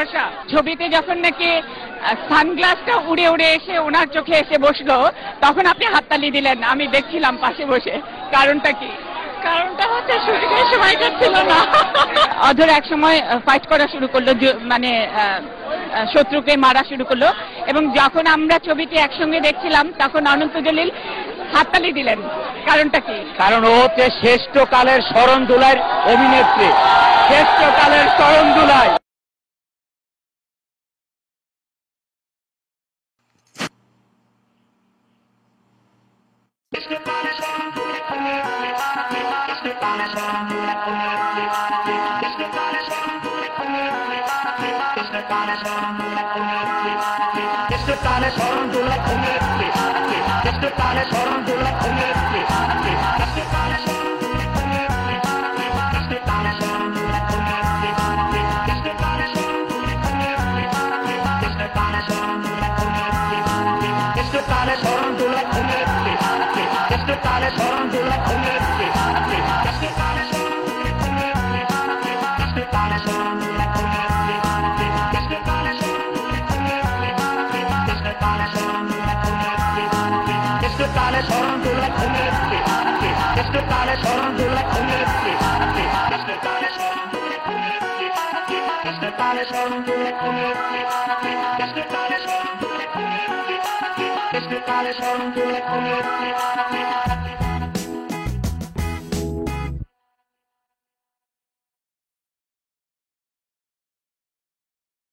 ভরসা। ছবিতে যখন নাকি সানগ্লাসটা উড়ে উড়ে এসে ওনার চোখে এসে বসলো, তখন আপনি হাততালি দিলেন, আমি দেখছিলাম পাশে বসে। কারণটা কি? কারণটা হচ্ছে শুটিংয়ের সময় ছিল না। অধর এক সময় ফাইট করা শুরু করলো, মানে শত্রুকে মারা শুরু করলো, এবং যখন আমরা ছবিটি একসঙ্গে দেখছিলাম তখন অনন্ত জলিল হাততালি দিলেন। কারণটা কি? কারণ ও হচ্ছে শ্রেষ্ঠ কালের শরণ দুলাইয়ের অভিনেত্রী, শ্রেষ্ঠ কালের শরণ দুলাই। Este